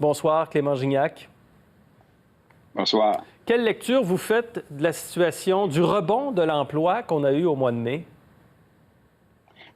Bonsoir, Clément Gignac. Bonsoir. Quelle lecture vous faites de la situation du rebond de l'emploi qu'on a eu au mois de mai?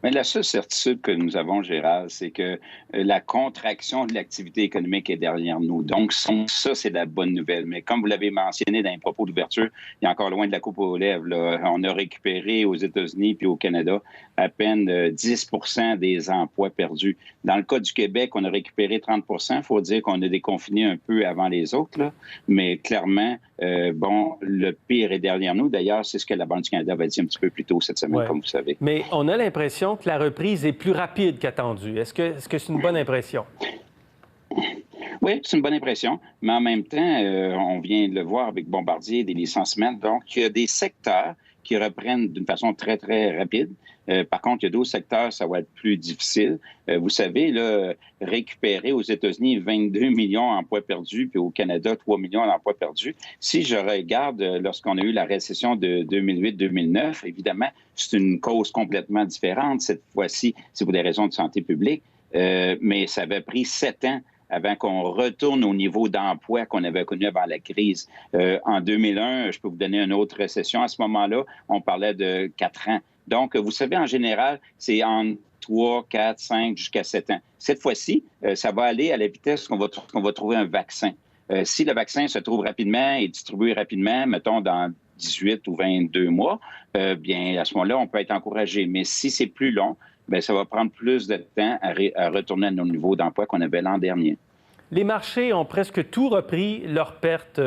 Mais la seule certitude que nous avons, Gérald, c'est que la contraction de l'activité économique est derrière nous. Donc, ça, c'est la bonne nouvelle. Mais comme vous l'avez mentionné dans les propos d'ouverture, il y a encore loin de la coupe aux lèvres, là. On a récupéré aux États-Unis puis au Canada à peine 10 des emplois perdus. Dans le cas du Québec, on a récupéré 30 Il faut dire qu'on a déconfiné un peu avant les autres, là. Mais clairement, le pire est derrière nous. D'ailleurs, c'est ce que la Banque du Canada avait dit un petit peu plus tôt cette semaine, comme vous savez. Mais on a l'impression que la reprise est plus rapide qu'attendue. Est-ce que c'est une bonne impression? Oui, c'est une bonne impression. Mais en même temps, on vient de le voir avec Bombardier, des licenciements. Donc, il y a des secteurs qui reprennent d'une façon très, très rapide. Par contre, il y a d'autres secteurs, ça va être plus difficile. Vous savez, là, récupérer aux États-Unis 22 millions d'emplois perdus, puis au Canada, 3 millions d'emplois perdus. Si je regarde lorsqu'on a eu la récession de 2008-2009, évidemment, c'est une cause complètement différente. Cette fois-ci, c'est pour des raisons de santé publique. Mais ça avait pris 7 ans avant qu'on retourne au niveau d'emploi qu'on avait connu avant la crise. En 2001, je peux vous donner une autre récession. À ce moment-là, on parlait de 4 ans. Donc, vous savez, en général, c'est en 3, 4, 5, jusqu'à 7 ans. Cette fois-ci, ça va aller à la vitesse qu'on va trouver un vaccin. Si le vaccin se trouve rapidement et distribué rapidement, mettons dans 18 ou 22 mois, bien, à ce moment-là, on peut être encouragé. Mais si c'est plus long, bien, ça va prendre plus de temps à retourner à nos niveaux d'emploi qu'on avait l'an dernier. Les marchés ont presque tout repris leurs pertes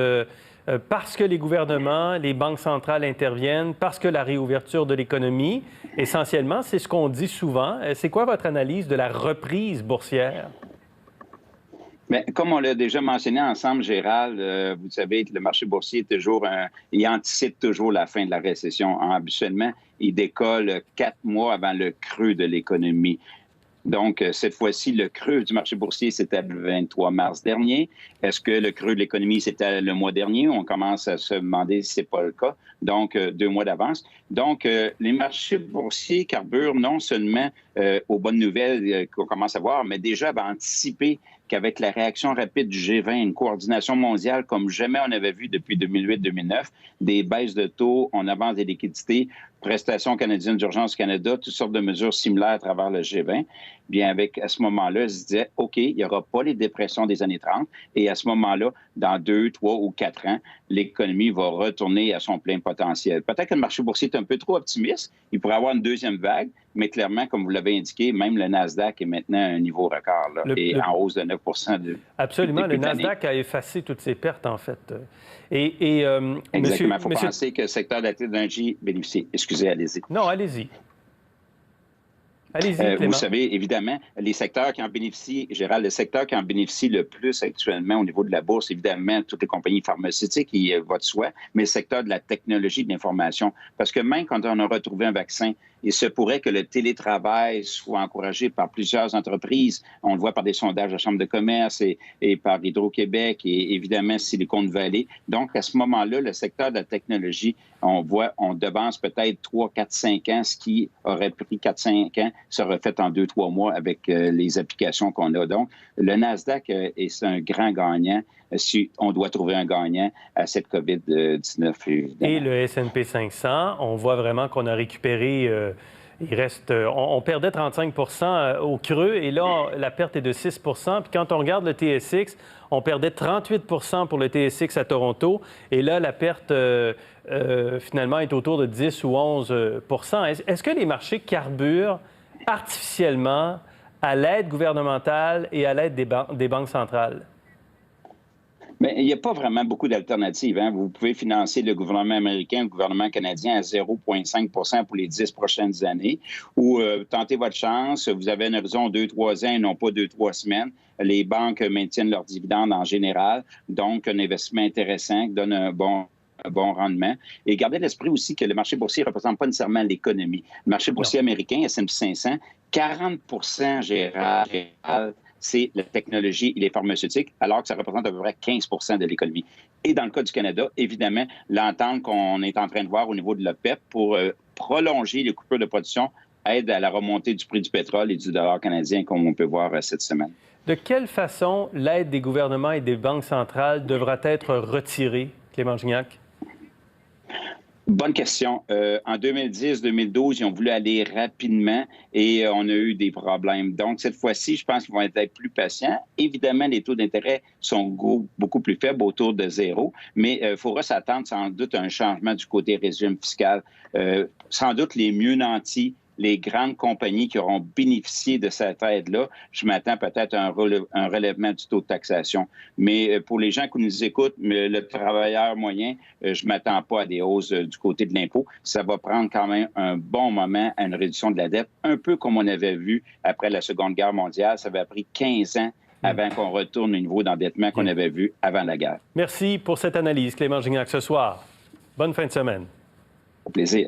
parce que les gouvernements, les banques centrales interviennent, parce que la réouverture de l'économie, essentiellement, c'est ce qu'on dit souvent. C'est quoi votre analyse de la reprise boursière? Mais comme on l'a déjà mentionné ensemble, Gérald, vous savez que le marché boursier est il anticipe toujours la fin de la récession. Habituellement, il décolle 4 mois avant le creux de l'économie. Donc, cette fois-ci, le creux du marché boursier, c'était le 23 mars dernier. Est-ce que le creux de l'économie, c'était le mois dernier? On commence à se demander si ce n'est pas le cas. Donc, 2 mois d'avance. Donc, les marchés boursiers carburent non seulement aux bonnes nouvelles qu'on commence à voir, mais déjà à anticiper qu'avec la réaction rapide du G20, une coordination mondiale comme jamais on avait vu depuis 2008-2009, des baisses de taux, on avance des liquidités, prestations canadiennes d'urgence du Canada, toutes sortes de mesures similaires à travers le G20, bien à ce moment-là, se disait, OK, il n'y aura pas les dépressions des années 30 et à ce moment-là, dans 2, 3 ou 4 ans, l'économie va retourner à son plein potentiel. Peut-être que le marché boursier est un peu trop optimiste, il pourrait avoir une deuxième vague, mais clairement, comme vous l'avez indiqué, même le Nasdaq est maintenant à un niveau record là, et en hausse de 9 Absolument, le Nasdaq a effacé toutes ses pertes, en fait. Exactement, il faut penser que le secteur de la technologie bénéficie. Excusez, allez-y. Non, allez-y. Allez-y, Clément. Vous savez, évidemment, les secteurs qui en bénéficient, Gérald, le secteur qui en bénéficie le plus actuellement au niveau de la bourse, évidemment, toutes les compagnies pharmaceutiques, il va de soi, mais le secteur de la technologie de l'information. Parce que même quand on a retrouvé un vaccin, il se pourrait que le télétravail soit encouragé par plusieurs entreprises. On le voit par des sondages de la Chambre de commerce et par Hydro-Québec et évidemment Silicon Valley. Donc, à ce moment-là, le secteur de la technologie, on devance peut-être 3, 4, 5 ans, ce qui aurait pris 4, 5 ans sera fait en 2, 3 mois avec les applications qu'on a. Donc, le Nasdaq est un grand gagnant si on doit trouver un gagnant à cette COVID-19. Évidemment. Et le S&P 500, on voit vraiment qu'on a récupéré, on perdait 35 au creux et là, la perte est de 6 Puis quand on regarde le TSX, on perdait 38 pour le TSX à Toronto et là, la perte finalement est autour de 10 ou 11 Est-ce que les marchés carburent artificiellement à l'aide gouvernementale et à l'aide des banques centrales? Mais il n'y a pas vraiment beaucoup d'alternatives. Hein? Vous pouvez financer le gouvernement américain, le gouvernement canadien à 0,5 pour les 10 prochaines années ou tentez votre chance. Vous avez un horizon 2-3 ans et non pas 2-3 semaines. Les banques maintiennent leurs dividendes en général, donc un investissement intéressant qui donne un bon rendement. Et gardez à l'esprit aussi que le marché boursier ne représente pas nécessairement l'économie. Le marché boursier américain, S&P 500, 40 Gérald, c'est la technologie et les pharmaceutiques, alors que ça représente à peu près 15 de l'économie. Et dans le cas du Canada, évidemment, l'entente qu'on est en train de voir au niveau de l'OPEP pour prolonger les coupures de production aide à la remontée du prix du pétrole et du dollar canadien, comme on peut voir cette semaine. De quelle façon l'aide des gouvernements et des banques centrales devra être retirée, Clément Gignac? Bonne question. En 2010-2012, ils ont voulu aller rapidement et on a eu des problèmes. Donc, cette fois-ci, je pense qu'ils vont être plus patients. Évidemment, les taux d'intérêt sont beaucoup plus faibles, autour de 0, mais il faudra s'attendre sans doute à un changement du côté régime fiscal. Sans doute les mieux nantis, les grandes compagnies qui auront bénéficié de cette aide-là, je m'attends peut-être à un relèvement du taux de taxation. Mais pour les gens qui nous écoutent, le travailleur moyen, je ne m'attends pas à des hausses du côté de l'impôt. Ça va prendre quand même un bon moment à une réduction de la dette, un peu comme on avait vu après la Seconde Guerre mondiale. Ça avait pris 15 ans avant qu'on retourne au niveau d'endettement qu'on avait vu avant la guerre. Merci pour cette analyse, Clément Gignac, ce soir. Bonne fin de semaine. Au plaisir.